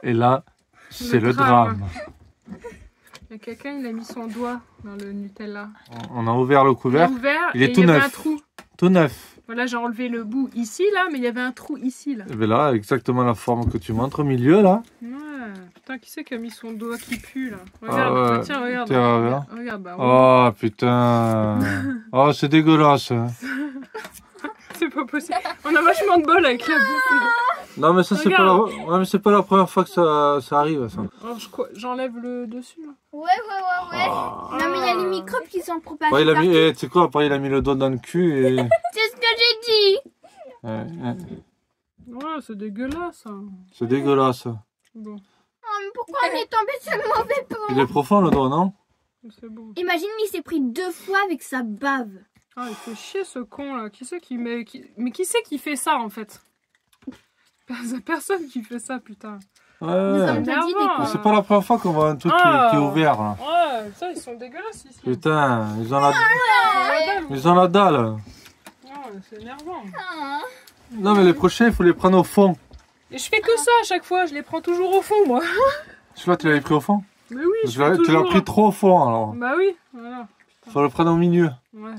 Et là, c'est le drame. Il y a quelqu'un, il a mis son doigt dans le Nutella. On a ouvert le couvercle. Il est tout y avait neuf. un trou. Tout neuf. Voilà, j'ai enlevé le bout ici, là, mais il y avait un trou ici, là. Et bien là, exactement la forme que tu montres au milieu, là. Ouais. Putain, qui c'est qui a mis son doigt qui pue, là? Regarde, Ah ouais. tiens, regarde. Tiens, Regarde, bah, oh, putain. Oh, c'est dégueulasse. c'est pas possible. On a vachement de bol avec la bouffe. Non, mais ça, c'est pas, ouais, mais c'est pas la première fois que ça arrive, ça. Alors, j'enlève le dessus, là. Ouais. Oh. Non, mais il y a les microbes qui sont propagés Ouais, il a partout. mis, tu sais quoi, après, il a mis le doigt dans le cul et... C'est ce que j'ai dit. Ouais, c'est dégueulasse. Hein. C'est dégueulasse. Bon, Oh, mais pourquoi on est tombé sur le mauvais pot? Il est profond, le doigt, non? c'est bon. Imagine, il s'est pris 2 fois avec sa bave. Ah, il fait chier ce con là. Qui c'est qui met. Mais qui c'est qui fait ça en fait? C'est personne qui fait ça, putain. Nous avons déjà dit des C'est pas la première fois qu'on voit un truc qui est ouvert là. Ouais, ça ils sont dégueulasses ici. Putain, ils ont la dalle. Ouais, c'est énervant. Non mais les prochains, il faut les prendre au fond. Et je fais que ça à chaque fois, je les prends toujours au fond moi. Celui-là, tu l'avais pris au fond? Mais oui, Tu l'as pris trop au fond alors. Bah oui, voilà. Faut le prendre au milieu. Ouais.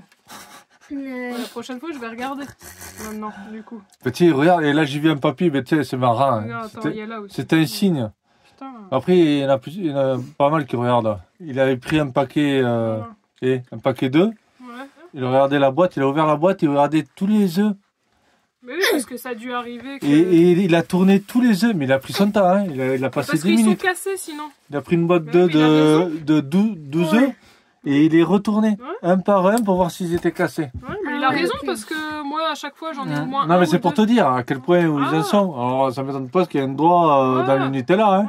La prochaine fois, je vais regarder. Maintenant, du coup. Petit, regarde, et là j'ai vu un papier, mais tu sais, c'est marrant. Regarde, attends, il y a là aussi. C'était un signe. Putain. Après, il y en a pas mal qui regardent. Il avait pris un paquet, un paquet d'œufs. Ouais. Il a regardé la boîte, il a ouvert la boîte, il a regardé tous les œufs. Mais oui, parce que ça a dû arriver. Que... Et il a tourné tous les œufs, mais il a pris son temps, hein. Il a passé parce 10 qu'ils minutes. sont cassés sinon. Il a pris une boîte Mais d'œufs oui, de 12 œufs et il est retourné un par un pour voir s'ils étaient cassés. Ouais, mais il a raison parce que moi à chaque fois j'en ai au moins. Non mais c'est pour te dire à quel point où ils en sont. Alors ça m'étonne pas qu'il y ait un doigt dans le Nutella. Hein.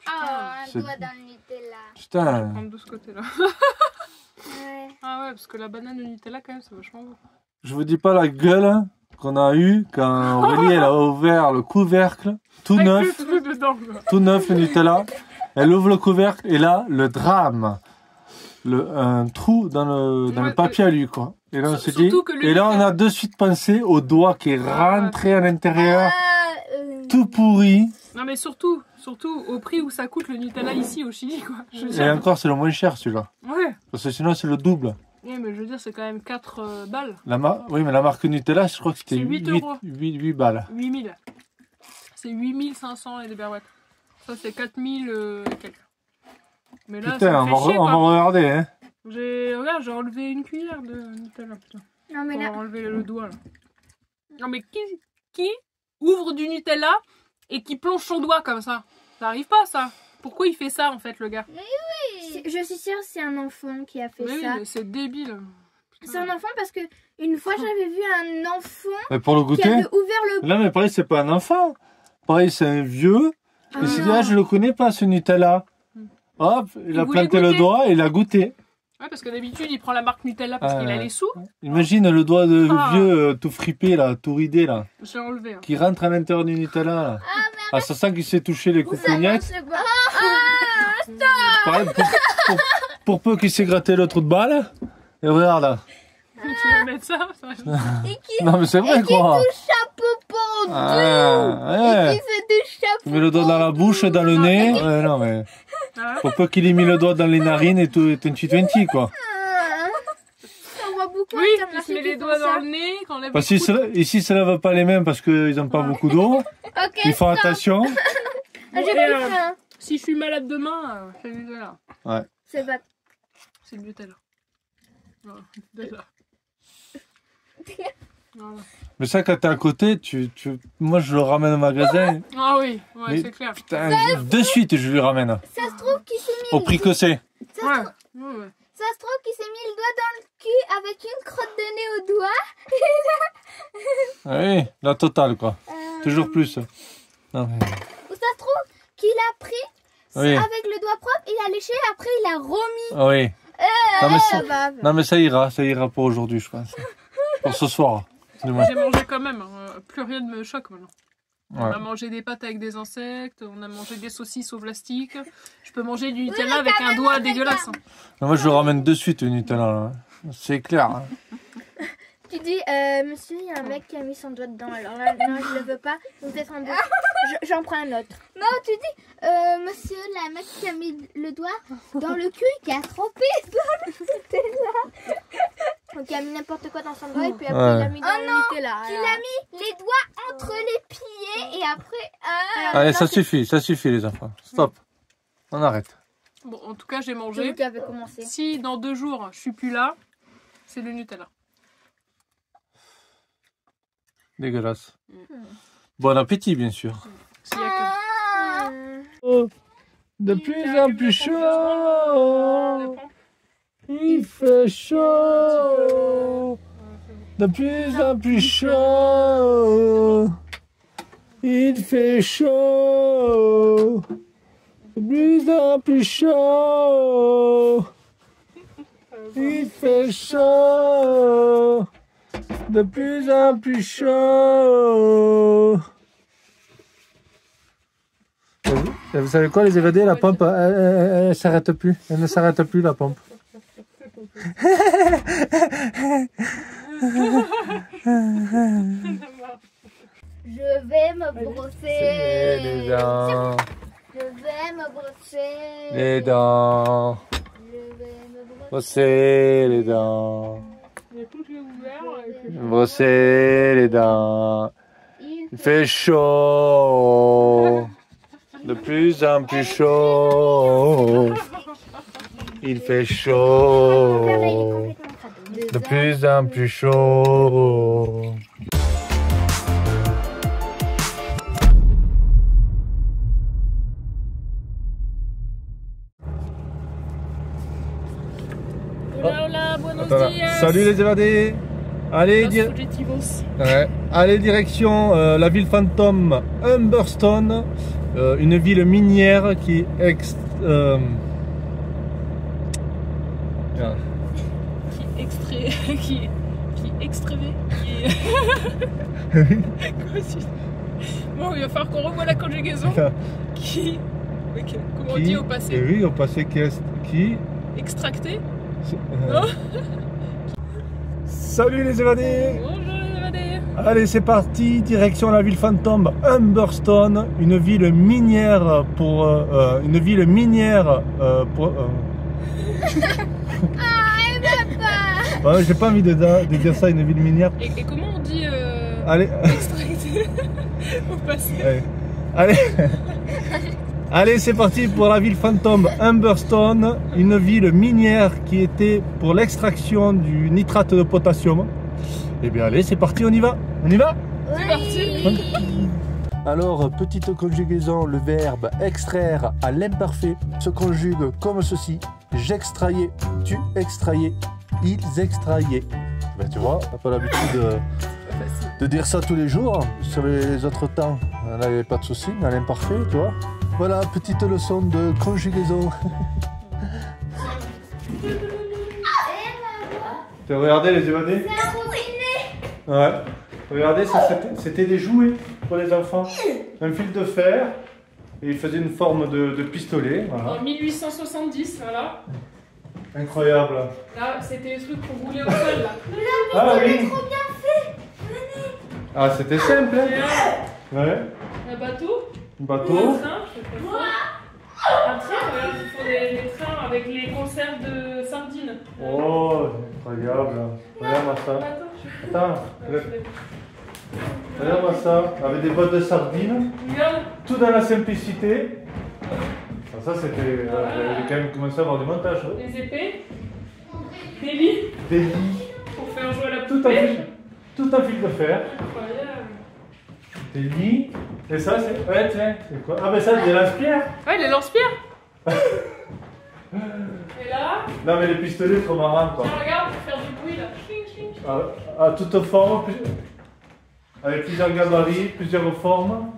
Un doigt dans le Nutella. Putain. Je vais prendre de ce côté-là. Ouais. Ah ouais, parce que la banane de Nutella quand même c'est vachement beau. Je vous dis pas la gueule qu'on a eue quand Aurélie elle a ouvert le couvercle tout avec neuf. le truc dedans, quoi. Tout neuf le Nutella. Elle ouvre le couvercle et là le drame. Un trou dans le papier à lui quoi. Et là on s'est dit. Et là on a de suite pensé au doigt qui est rentré à l'intérieur, tout pourri. Non mais surtout au prix où ça coûte le Nutella ici au Chili quoi. Je veux Et dire. encore c'est le moins cher celui-là. Ouais. Parce que sinon c'est le double. Ouais mais je veux dire c'est quand même 4 balles. Oui mais la marque Nutella je crois que c'était 8 euros. 8 balles. 8000. C'est 8500 et des barouettes. Ça c'est 4000 et quelques. Mais là, putain, ça me fait chier, on va regarder, hein. Regarde, j'ai enlevé une cuillère de Nutella, putain. Non, mais On là... va enlever le doigt, là. Non, mais qui ouvre du Nutella et qui plonge son doigt comme ça? Ça arrive pas, ça. Pourquoi il fait ça, en fait, le gars? Je suis sûre que c'est un enfant qui a fait Mais oui, ça. mais c'est débile. C'est un enfant parce que une fois j'avais vu un enfant Mais pour le qui goûter avait ouvert le... Là, mais pareil, c'est pas un enfant. Pareil, c'est un vieux. Il s'est dit, je le connais pas, ce Nutella. Hop, il a planté le doigt et il a goûté. Ouais, parce que d'habitude, il prend la marque Nutella parce qu'il a les sous. Imagine le doigt de vieux tout fripé, là, tout ridé, là. J'ai enlevé. Hein. Qui rentre à l'intérieur du Nutella, là. Ah, ça sent qu'il s'est touché les coucougnettes. Pareil, pour peu qu'il s'est gratté le trou de balle. Et regarde, là. Tu vas mettre ça, Non, mais c'est vrai, quoi. Touche chapeau pour Ouais. qui se touche chapeau. Il met le doigt dans la bouche, dans le nez. Ouais, non, mais. Pour peu qu'il ait mis le doigt dans les narines et tout, 20-20, quoi. On voit beaucoup. Oui, il se met les doigts dans le nez. Quand on lève Parce qu'ici, ils se lavent pas les mains parce qu'ils n'ont pas beaucoup d'eau. Ok. Ils font attention. J'ai plus faim. Si je suis malade demain, c'est le Nutella. Ouais. C'est pas... C'est le Nutella. Voilà, Nutella. Voilà. Mais ça, quand t'es à côté, moi, je le ramène au magasin. Ah oui, ouais, Mais c'est clair. Putain, de suite, je lui ramène. Ça se trouve qu'il s'est mis... Au prix que c'est. Ouais. Ça se trouve qu'il s'est mis le doigt dans le cul avec une crotte de nez au doigt. Oui, la totale, quoi. Toujours plus. Non, mais... Ou ça se trouve qu'il a pris avec le doigt propre, il a léché, après il a remis. Oui. Non, mais ça ira pour aujourd'hui, je pense. Pour ce soir. J'ai mangé quand même, hein. Plus rien ne me choque maintenant. On Ouais. a mangé des pâtes avec des insectes, on a mangé des saucisses au plastique. Je peux manger du Nutella avec un doigt dégueulasse. Hein. Moi, je le ramène de suite, le Nutella. Là. C'est clair. Hein. Tu dis, monsieur, il y a un mec qui a mis son doigt dedans. Alors là, non, je le veux pas. Vous êtes en bouche. J'en prends un autre. Non, tu dis, monsieur, là, un mec qui a mis le doigt dans le cul et qui a trempé dans le Nutella. Donc il a mis n'importe quoi dans son doigt et puis après il a mis dans le Nutella. Il a mis les doigts entre les pieds et après... Allez, ça suffit les enfants. Stop. On arrête. Bon, en tout cas, j'ai mangé. Qui avait commencé. Si dans 2 jours, je suis plus là, c'est le Nutella. Dégueulasse. Bon appétit, bien sûr. S'il y a que... Oh, de plus en plus chaud. Il fait chaud. De plus en plus chaud. Il fait chaud. De plus en plus chaud. Il fait chaud. De plus en plus chaud. Vous savez quoi, les évadés, la pompe, elle s'arrête plus. Elle ne s'arrête plus, la pompe. Je vais me brosser les dents. Je vais me brosser Les dents. Je vais me Brosser les dents. Brosser les dents. Il fait chaud. De plus en plus chaud. Il fait chaud. De plus en plus chaud. Hola, buenos dias. Salut les évadés. Allez, allez direction la ville fantôme Humberstone, une ville minière qui est Bon, il va falloir qu'on revoie la conjugaison. Comment on dit au passé? Et oui, au passé qui extracté. Salut les évadés. Bonjour les évadés. Allez, c'est parti, direction la ville fantôme Humberstone, une ville minière pour Ouais, j'ai pas envie de dire ça, une ville minière. Et comment on dit allez. extracté au passé? Allez. Allez, c'est parti pour la ville fantôme Humberstone, une ville minière qui était pour l'extraction du nitrate de potassium. Eh bien allez, c'est parti, on y va. On y va? C'est parti. Alors, petite conjugaison, le verbe extraire à l'imparfait se conjugue comme ceci. J'extrayais, tu extrayais, ils extrayaient. Ben, tu vois, t'as pas l'habitude de dire ça tous les jours. Sur les autres temps, on n'avait pas de soucis, mais à l'imparfait, tu vois. Voilà, petite leçon de conjugaison. Tu as regardé les évadés? Ouais. Regardez, c'était des jouets pour les enfants. Un fil de fer, et il faisait une forme de pistolet. Voilà. En 1870, voilà. Incroyable. Là, c'était les trucs qu'on roulait au sol, là. Ah oui. trop bien fait. Venez. Ah, c'était simple, hein? Ouais. Un bateau. Un bateau. Un train, je sais pas. Un train, regarde, ils font des trains avec les conserves de sardines. Oh, incroyable. Regarde-moi ça. Attends. Regarde-moi ça. Avec des bottes de sardines. Regarde. Tout dans la simplicité. Ah, ça, c'était. J'ai quand même commencé à avoir du montage. Ouais. Des épées. Des lits. Des lits. Pour faire jouer à la poupée. Tout un fil de fer. Incroyable. Des lits. Et ça, c'est. Ouais, tiens. C'est quoi? Ah, mais ça, c'est des lance-pierres. Ouais, les lance-pierres. Et là. Non, mais les pistolets, trop marrants, quoi. Tiens, regarde, pour faire du bruit, là. Ching, ching. À toute forme. Avec plusieurs gabarits, plusieurs formes.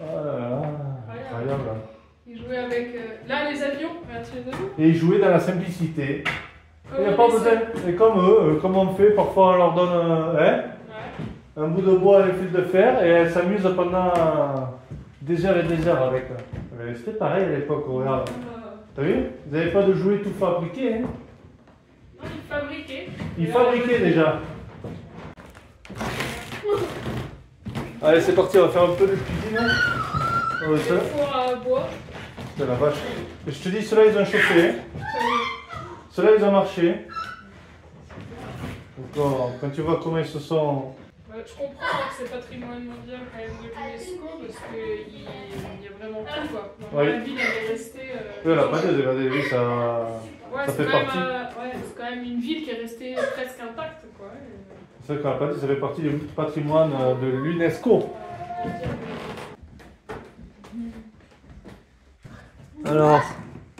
Oh là là, incroyable. Ils jouaient avec. Là, les avions. Regarde les avions. Et ils jouaient dans la simplicité. Il n'y a pas besoin. Et comme eux, comme on fait, parfois on leur donne un bout de bois et un fil de fer et elles s'amusent pendant des heures et des heures avec. C'était pareil à l'époque, regarde. T'as vu? Vous n'avez pas de jouets tout fabriqués, hein? Non, il fabriquait. Il fabriquait déjà. Allez, c'est parti, on va faire un peu de cuisine. Le four à bois. C'est la vache. Et je te dis, ceux-là, ils ont chauffé. Ceux-là, ils ont marché. Donc, quand tu vois comment ils se sont... Je comprends que c'est patrimoine mondial quand même de l'UNESCO parce qu'il y a vraiment tout quoi. Dans la ville elle est restée. Oui, la pâte, regardez, oui, ça, ouais, ça fait partie. Ouais, c'est quand même une ville qui est restée presque intacte quoi. C'est vrai que la pâte, ça fait partie du patrimoine de l'UNESCO. Alors.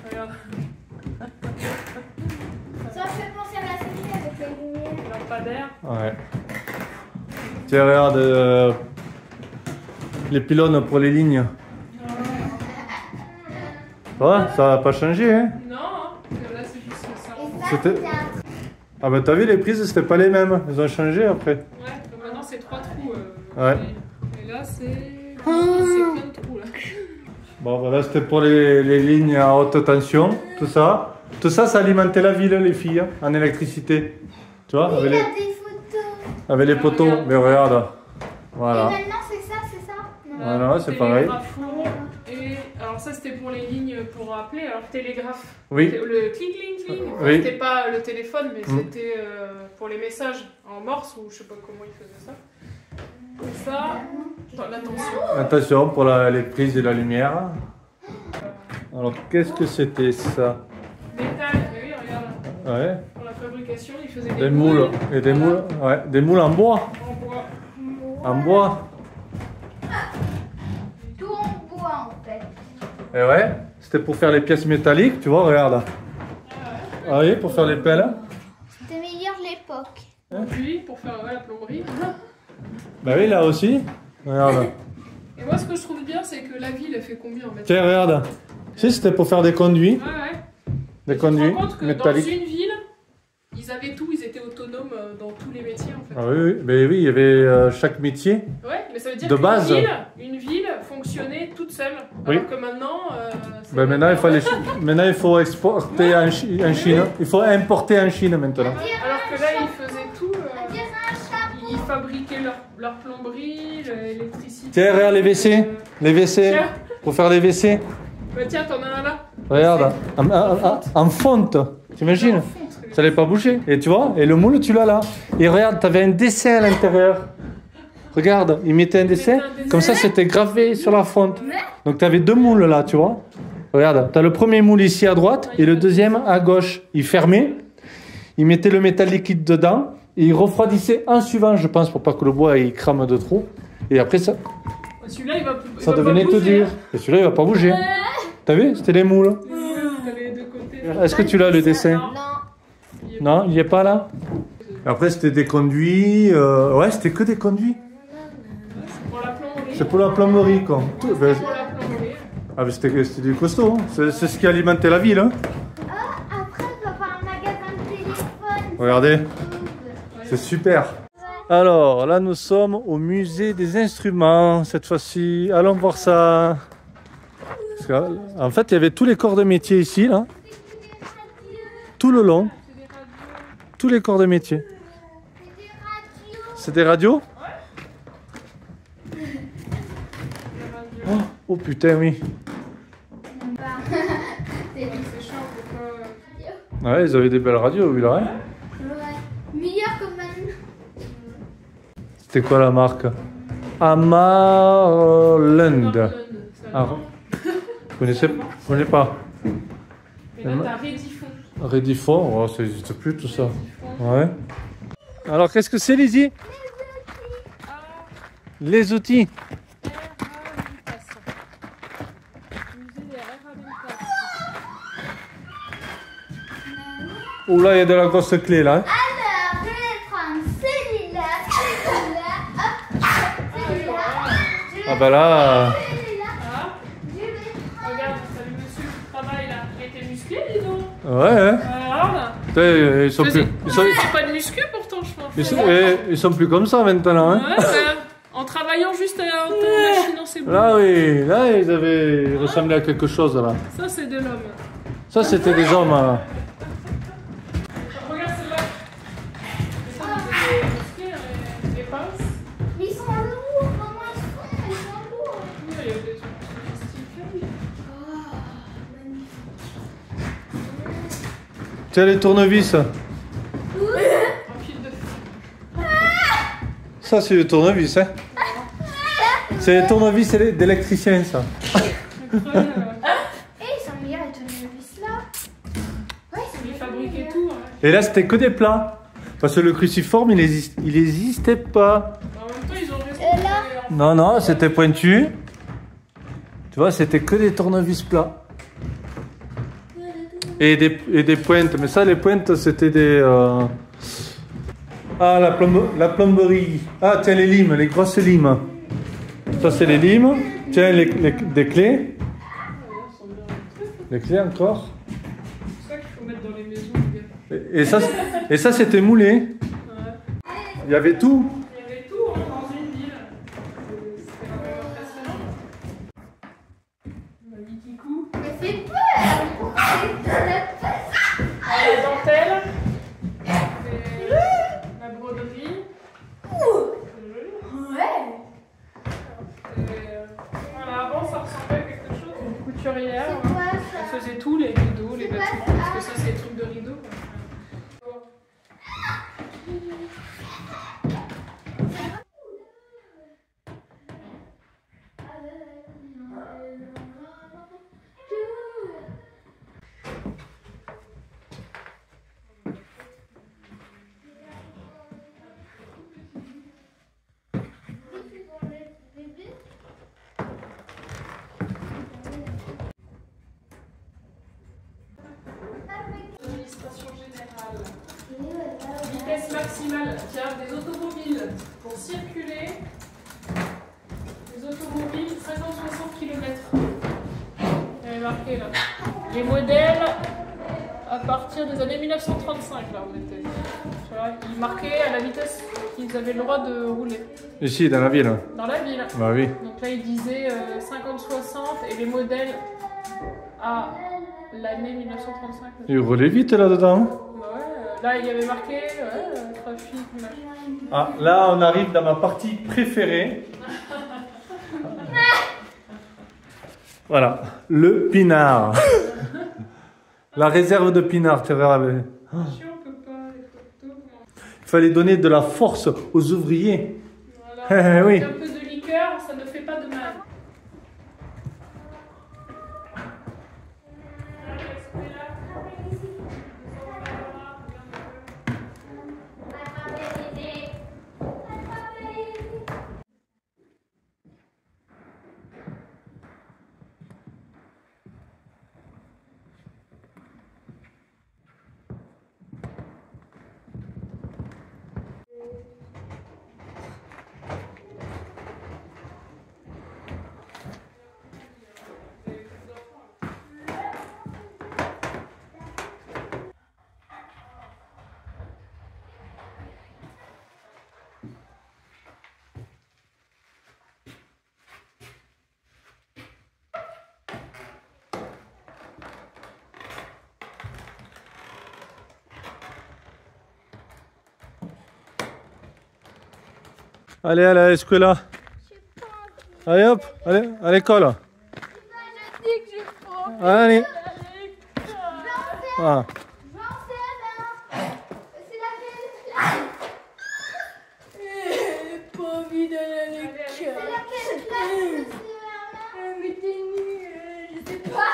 Regarde. Ça fait penser à la série avec les lumières. Lampadaire. Ouais. Tiens, regarde les pylônes pour les lignes. Ouais, ça n'a pas changé, hein? Non, là c'est juste ça. C'était... Ah bah t'as vu, les prises, c'était pas les mêmes. Ils ont changé après. Ouais, donc maintenant c'est 3 trous. Ouais. Et là c'est plein de trous là. Bon, voilà, c'était pour les lignes à haute tension, tout ça. Tout ça, ça alimentait la ville, les filles, en électricité. Tu vois, Il y a des photos. avec les poteaux. Mais regarde, voilà. Et maintenant c'est ça, c'est ça? Non. Voilà, c'est pareil. Et alors ça c'était pour les lignes pour appeler, alors télégraphe. Oui. Le cling cling cling. Oui. C'était pas le téléphone mais c'était pour les messages en morse ou je sais pas comment ils faisaient ça. Et ça, l'attention. Attention pour les prises et la lumière. Alors, qu'est-ce que c'était ça? Métal, mais oui, regarde. Ouais. Pour la fabrication, ils faisaient Des moules. Et des moules, ouais, des moules en bois. En bois. En bois. Tout en bois en fait. Et ouais, c'était pour faire les pièces métalliques, tu vois, regarde. Ah oui, pour faire les pelles. C'était meilleur l'époque. Puis pour faire la plomberie. Bah oui, là aussi. Regarde. Et moi, ce que je trouve bien, c'est que la ville, elle fait combien en mètres? Tiens, regarde. Si, c'était pour faire des conduits. Ouais, ouais. Des Tu te conduits rends compte que métalliques. dans une ville, ils avaient tout, ils étaient autonomes dans tous les métiers en fait. Ah oui, oui, mais oui, il y avait chaque métier. Ouais, mais ça veut dire De base. une ville fonctionnait toute seule. Oui. Alors que maintenant. Ben maintenant, il faut exporter en Chine. Il faut importer en Chine maintenant. Alors que là, ils faisaient tout. Ils fabriquaient leur plomberie, l'électricité. Tiens, regarde les WC. Les WC. Tiens. Pour faire les WC. Bah tiens, t'en as un là. Regarde, en fonte. T'imagines? Ça n'allait pas bouger. Et tu vois, et le moule, tu l'as là. Et regarde, tu avais un dessin à l'intérieur. Regarde, il mettait un dessin. Comme ça, c'était gravé sur la fonte. Donc tu avais deux moules là, tu vois. Regarde, tu as le premier moule ici à droite et le deuxième à gauche. Il fermait, il mettait le métal liquide dedans et il refroidissait en suivant, je pense, pour pas que le bois il crame de trop. Et après, ça devenait tout dur. Et celui-là, il va pas bouger. T'as vu? C'était les moules. Est-ce que tu l'as le dessin? Non. Non, il n'y est pas là. Après, c'était des conduits. Ouais, c'était que des conduits. C'est pour la plomberie, quoi. Ah, mais c'était du costaud. Hein. C'est ce qui alimentait la ville. Hein. Après, on va faire un magasin de téléphone. Regardez, c'est super. Alors, là, nous sommes au musée des instruments. Cette fois-ci, allons voir ça. Parce que, en fait, il y avait tous les corps de métier ici, là. Tout le long. Tous les corps de métier. C'est des radios? Oh putain, oui. Ouais, ils avaient des belles radios, oui, là. Hein. Ouais. Meilleur que maintenant. C'était quoi la marque? Amarland. Ah, vous connaissez? Je connais pas. Et là, t'as Redifon. Redifon, oh, ça n'existe plus tout ça. Ouais. Alors, qu'est-ce que c'est, Lizzie? Les outils. Oula, il y a de la grosse clé là. Hein. Alors, je vais prendre celui-là, celui-là, hop, celui-là. Ah bah là. Regarde, salut monsieur, travail là. Il était musclé, dis donc. Ouais. Hein. Regarde. Ils sont plus. C'est pas de muscu pourtant, je pense. Ils sont plus comme ça maintenant. Hein. Ouais, en travaillant juste en machinant ses bouts. Là oui, là ils ressemblaient à quelque chose là. Ça c'est de l'homme. Ça c'était des hommes. Regarde Tiens les tournevis. Ça c'est le tournevis, hein. C'est les tournevis d'électricien, ça. Et ils sont meilleurs les tournevis là. Ouais, ils sont Ils fabriquaient tout. Hein. Et là, c'était que des plats. Parce que le cruciforme, il n'existait pas. En même temps, ils ont resté. Non, non, c'était pointu. Tu vois, c'était que des tournevis plats. Et des pointes. Mais ça, les pointes, c'était des... Ah, la plomberie. Ah, tiens, les limes, les grosses limes. Ça, c'est les limes. Tiens, des clés. Les clés encore. C'est ça qu'il faut mettre dans les maisons. Et ça, c'était moulé. Ouais. Il y avait tout. Il y avait tout hein, dans une ville. C'était vraiment impressionnant. Ma vie qui coud. Mais c'est peur. La dentelle. La broderie. Ouais. Voilà, avant ça ressemblait à quelque chose, une couturière. C'est quoi ça? Elle faisait tout, les rideaux, les vêtements, parce que ça c'est des trucs de rideaux. Administration générale. Vitesse maximale, tiens, des automobiles pour circuler. Les automobiles 50-60 km. Il y avait marqué là. Les modèles à partir des années 1935, là on était. Tu vois, ils marquaient à la vitesse qu'ils avaient le droit de rouler. Ici, dans la ville. Dans la ville. Bah oui. Donc là ils disaient 50-60 et les modèles à l'année 1935. Il roulait vite là-dedans. Ouais, là il y avait marqué trafic, machin. Ah, là, on arrive dans ma partie préférée. Voilà, le pinard. La réserve de pinard, tu verras. On peut pas, les photos. Il fallait donner de la force aux ouvriers. Voilà. Oui. Avec un peu de liqueur, ça ne fait pas de mal. Allez, à la escuela. Allez hop, allez, à l'école. Je dis que je prends. Allez. Ah. C'est laquelle classe? Pas envie d'aller à l'école. C'est laquelle classe, monsieur? Mais t'es nul, Je sais pas.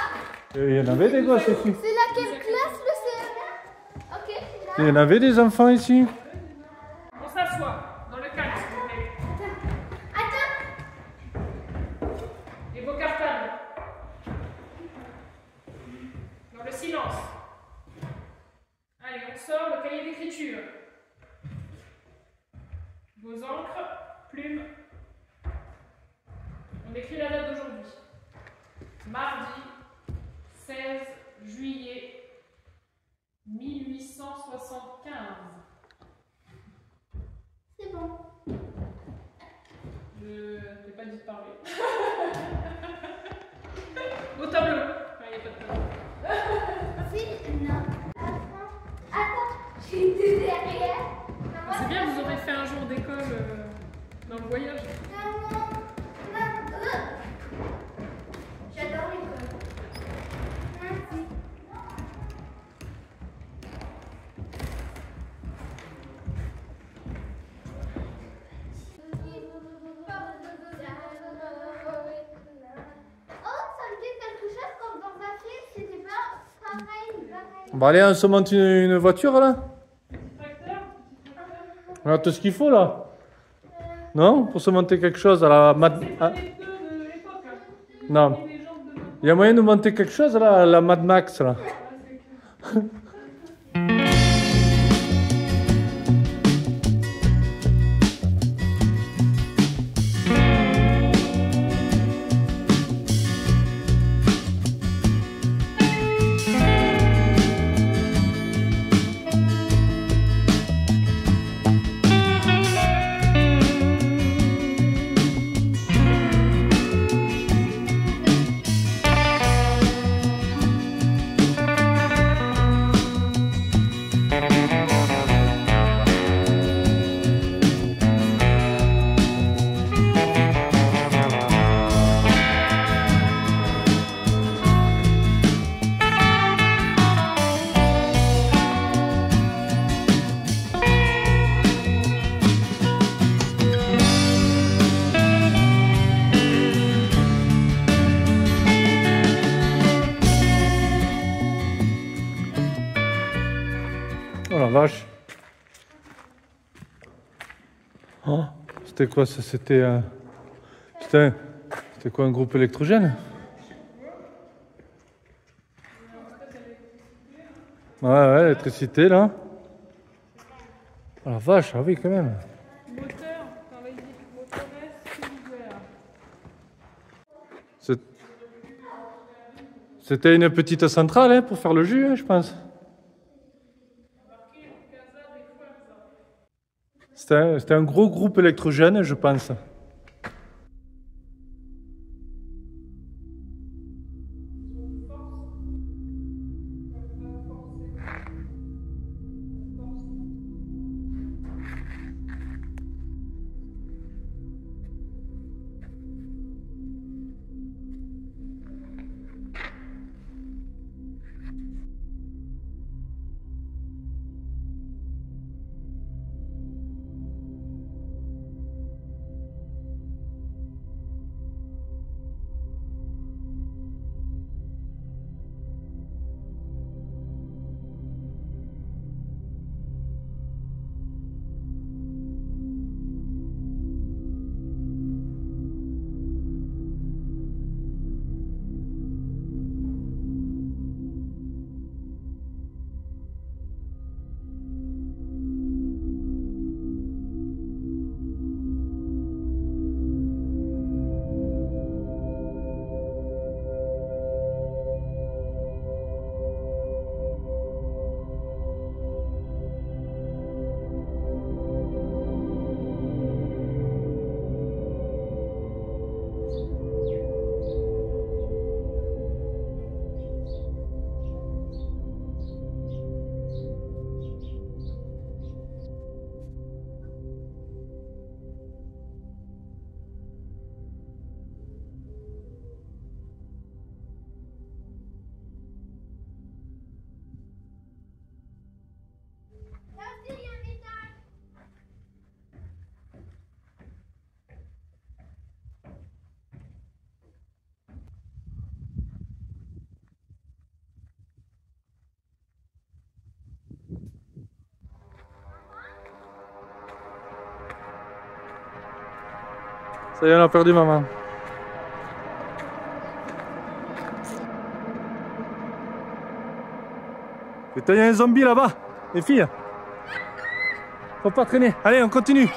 Il y en avait des gosses ici. C'est laquelle classe, le CM1? Ok, c'est là. Il y en avait des enfants ici. On s'assoit dans le calme, s'il vous plaît. Attends. Et vos cartables. Dans le silence. Allez, on sort le cahier d'écriture. Vos encres, plumes. On écrit la date d'aujourd'hui. Mardi 16 juillet 1875. C'est bon. Je t'ai pas dit de parler. Au tableau. Il n'y a pas de tableau. Si, non. Attends, je suis derrière. C'est bien, vous aurez fait un jour d'école dans le voyage. J'adore l'école. Merci. Bon allez, on se monte une voiture là. On a tout ce qu'il faut là. Non? Pour se monter quelque chose à la Mad... Non. Il y a moyen de monter quelque chose là, à la Mad Max là. Oh la vache. Oh, c'était quoi ça? C'était putain, c'était quoi un groupe électrogène? Ouais, l'électricité là. Oh la vache, ah oui quand même. Moteur, dans les motorès, C'était une petite centrale hein, pour faire le jus, hein, je pense. C'était un gros groupe électrogène, je pense. Ça y est, on a perdu maman. Putain, il y a un zombie là-bas, les filles. Faut pas traîner. Allez, on continue.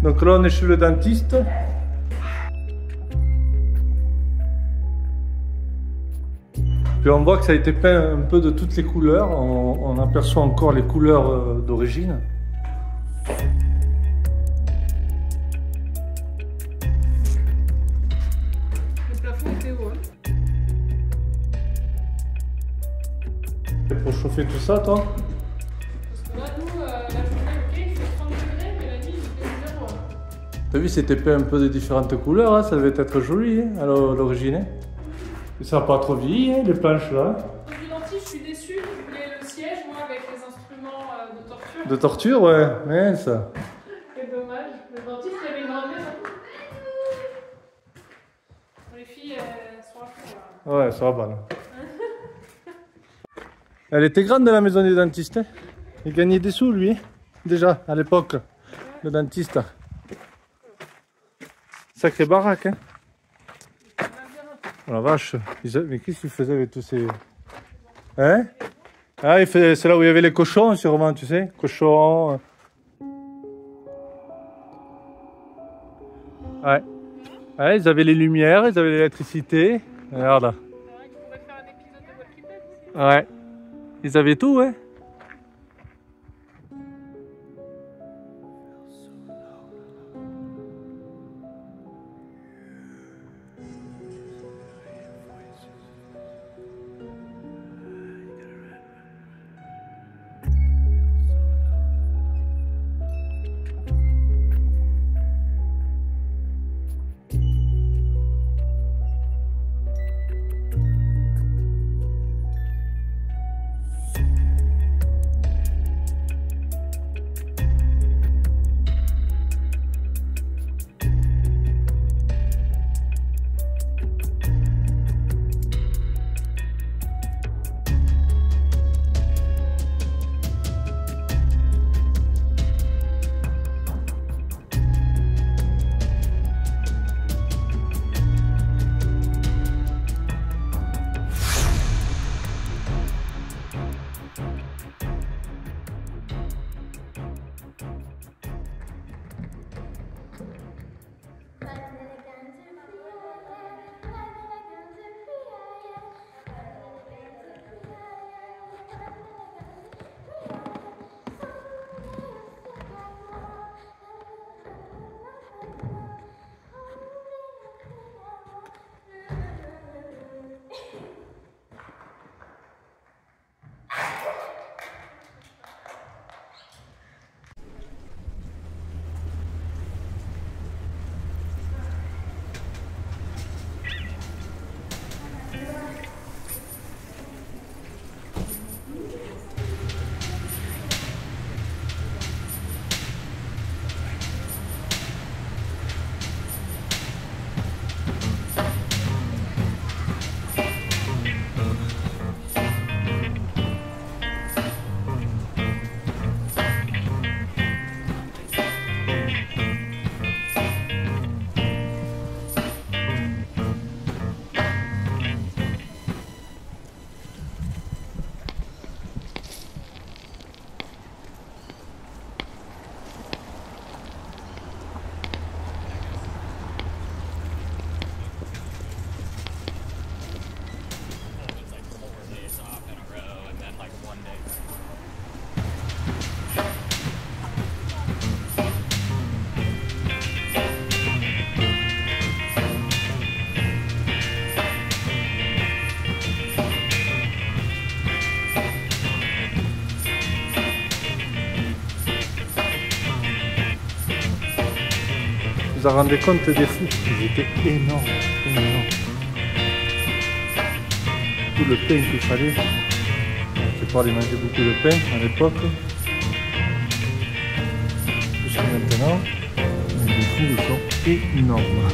Donc là on est chez le dentiste. Puis on voit que ça a été peint un peu de toutes les couleurs. On aperçoit encore les couleurs d'origine. Et pour chauffer tout ça, toi? Parce que là, nous, la journée, ok, il fait 30 degrés, mais la nuit, il fait 0. T'as vu, c'était peint un peu de différentes couleurs, hein, ça devait être joli hein, à l'origine. Hein. Et ça n'a pas trop vieilli, hein, les planches là. Du dentiste, je suis déçue, je voulais le siège, moi, avec les instruments de torture. De torture, ouais, mais ça. C'est dommage. Le dentiste, il avait une grande maison. Les filles, elles sont à fond, là. Ouais, ça va pas. Elle était grande la maison du dentiste. Hein. Il gagnait des sous lui, déjà à l'époque, le dentiste. Sacré baraque. Hein. Oh la vache, mais qu'est-ce qu'il faisait avec tous ces... Hein? Ah, c'est là où il y avait les cochons sûrement, tu sais, cochons. Ouais. Ouais, ils avaient les lumières, ils avaient l'électricité. Regarde. C'est vrai qu'on pourrait faire un épisode de Walking Dead ici. Ouais. Ils avaient tout, ouais. Vous vous rendez compte des fous? Ils étaient énormes, énormes. Tout le pain qu'il fallait. Je parlais manger beaucoup de pain à l'époque. Plus que maintenant. Mais les fous, ils sont énormes.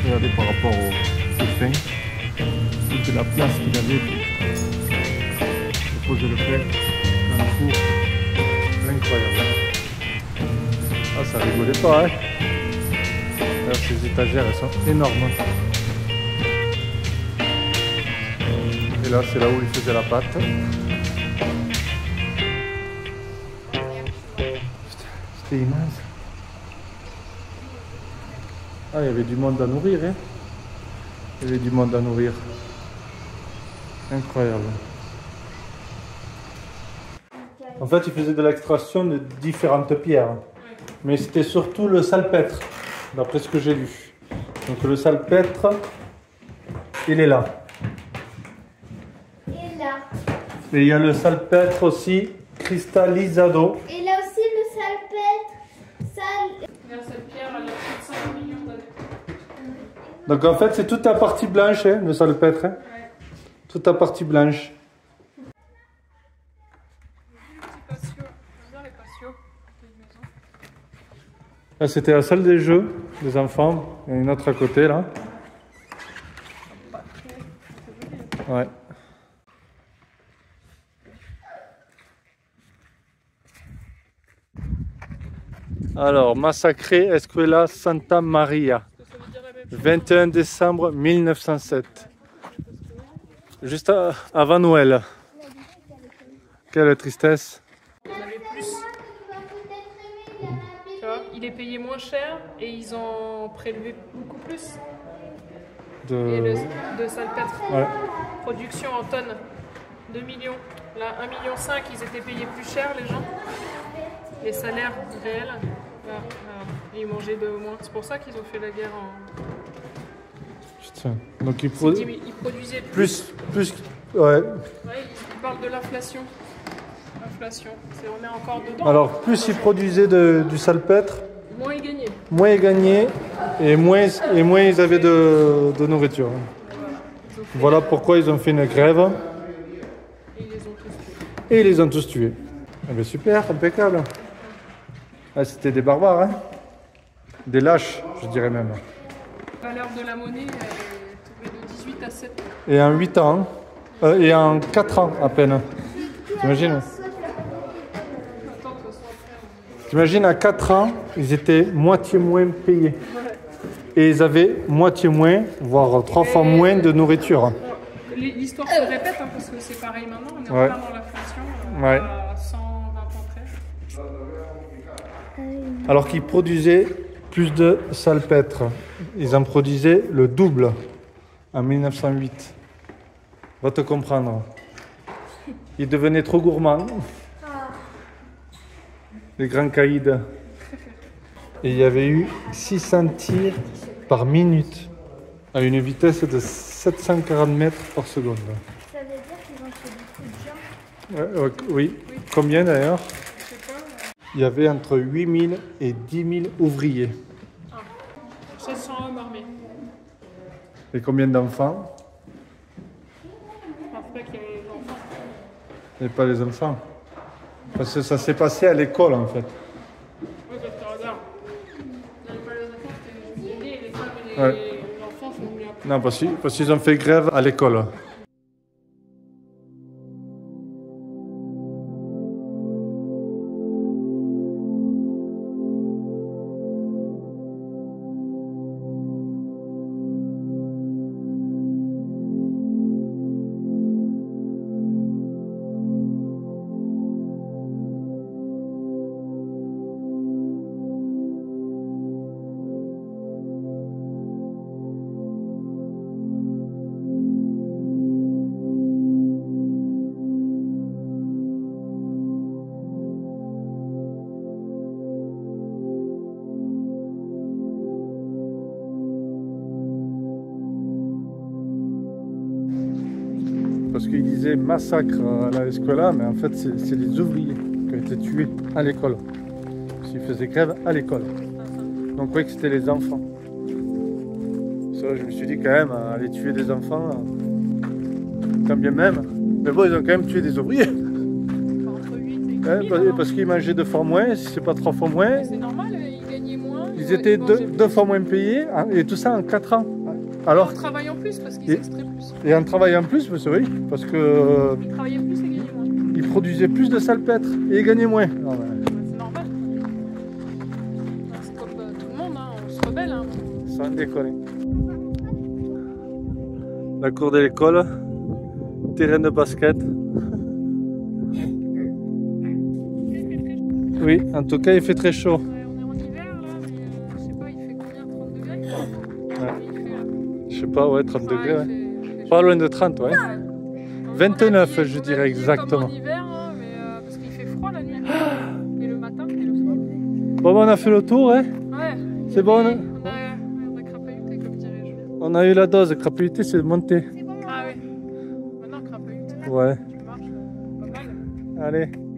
Regardez par rapport au pain. Toute la place qu'il avait pour poser le pain dans le four. Incroyable. Ah, ça rigolait pas, hein. Ces étagères, elles sont énormes. Et là, c'est là où il faisait la pâte. C'était immense. Ah, il y avait du monde à nourrir, hein. Il y avait du monde à nourrir. Incroyable. En fait, il faisait de l'extraction de différentes pierres. Mais c'était surtout le salpêtre, d'après ce que j'ai lu. Donc le salpêtre, il est là. Et là. Et il y a le salpêtre aussi, cristallisado. Et là aussi le salpêtre, Cette pierre, elle a plus de 5 millions d'années. Donc en fait, c'est toute la partie blanche, hein, le salpêtre. Hein. Ouais. Toute la partie blanche. Là, c'était la salle des jeux des enfants. Il y en a une autre à côté, là. Ouais. Alors, Massacré Escuela Santa Maria. 21 décembre 1907. Juste avant Noël. Quelle tristesse. Il y en avait plus. Tu vois, il est payé moins cher et ils ont prélevé beaucoup plus. Et de salpêtre. Ouais. Production en tonnes. 2 millions. Là, 1,5 million, ils étaient payés plus cher, les gens. Les salaires réels. Voilà. Et ils mangeaient de moins. C'est pour ça qu'ils ont fait la guerre en... Putain. Donc ils produisaient plus. Ouais. Ouais, ils parlent de l'inflation. L'inflation. On est encore dedans. Alors, plus ils produisaient du salpêtre, moins ils gagnaient. Moins ils gagnaient et moins ils avaient de nourriture. Voilà pourquoi ils ont fait une grève. Et ils les ont tous tués. Et ils les ont tous tués. Ah ben super, impeccable. Ah, c'était des barbares, hein. Des lâches, je dirais même. La valeur de la monnaie est tombée de 18 à 7. Et en 8 ans, et en 4 ans à peine. T'imagines? T'imagines, à 4 ans, ils étaient moitié moins payés. Et ils avaient moitié moins, voire 3 fois moins de nourriture. L'histoire se répète, hein, parce que c'est pareil maintenant, on est en plein dans l'inflation, à 120 ans près. Alors qu'ils produisaient plus de salpêtre. Ils en produisaient le double en 1908. Va te comprendre. Ils devenaient trop gourmands. Les grands caïds. Et il y avait eu 600 tirs par minute à une vitesse de 740 mètres par seconde. Ça veut dire qu'ils ont fait beaucoup de gens. Oui. Combien d'ailleurs? Il y avait entre 8000 et 10 000 ouvriers. 700 hommes armés. Et combien d'enfants? Après qu'il y ait les enfants. Et pas les enfants. Parce que ça s'est passé à l'école en fait. Oui, parce que regarde, il n'y avait pas les enfants, c'était les aînés, les femmes et les enfants sont venus après. Non, parce qu'ils ont fait grève à l'école. Parce qu'il disait massacre à la escuela, mais en fait c'est les ouvriers qui ont été tués à l'école. Parce qu'ils faisaient grève à l'école. Donc oui, que c'était les enfants. Ça, je me suis dit quand même, aller tuer des enfants, quand bien même. Mais bon, ils ont quand même tué des ouvriers. Entre 8 et 10 000, parce qu'ils mangeaient 2 fois moins, si c'est pas 3 fois moins. c'est normal, ils gagnaient moins. Ils étaient 2 fois moins payés, et tout ça en 4 ans. Alors, en travaillant plus, parce qu'ils extraient plus. Et en travaillant plus, oui, parce que Ils travaillaient plus et gagnaient moins. ils produisaient plus de salpêtre et ils gagnaient moins. Non, c'est normal. C'est comme tout le monde, hein, on se rebelle. Hein. Sans déconner. La cour de l'école, terrain de basket. Oui, en tout cas, il fait très chaud. Ouais, on est en hiver là, mais je sais pas, il fait combien? 30 degrés? Je sais pas, ouais, 30 degrés. Ouais. Pas loin de 30, ouais. 29, je dirais exactement. Comme en hiver, hein, mais parce qu'il fait froid la nuit. Et le matin et le soir. Bon, on a fait le tour, hein. Ouais. C'est bon, hein. On a crapahuté, comme dirait Julien. On a eu la dose, crapahuté, c'est monté. Ah oui. Maintenant, crapahuté. Ouais. Tu marches. Allez.